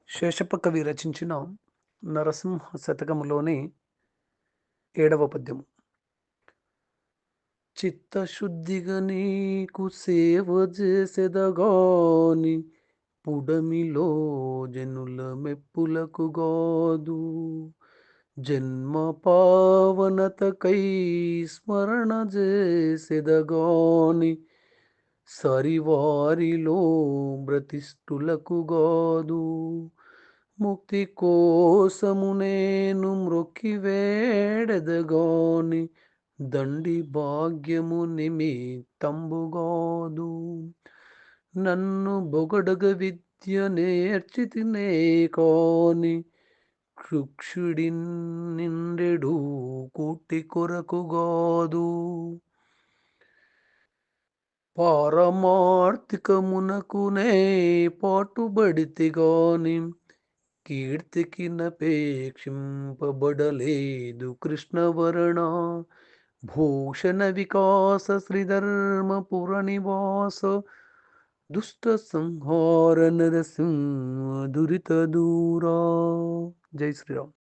శేషప్ప కవి రచించిన నరసింహ శతకములోని 7వ పద్యము. చిత్తశుద్ధిగా నీకు సేవ చేసెదగాని పుడమిలో జనుల మెప్పులకు గాదు. జన్మ పావనతకై స్మరణ చేసెదగాని సరివారిలో బ్రతిష్ఠులకు గాదు. ముక్తి కోసము నేను మ్రొక్కి వేడెదగాని దండి భాగ్యము నిమిత్తంబుగాదు. నన్ను బొగడగ విద్య నేర్చితినే కాని క్షుక్షుడి నిండెడు కూటి కొరకుగాదు. పారమార్థికమునకునే పాటుబడితి గాని కీర్తికి నపేక్షింపబడలేదు కృష్ణవర్ణ. భూషణ వికాస శ్రీధర్మపుర నివాస దుష్ట సంహార నరసింహ దురిత దూరా. జై శ్రీరామ్.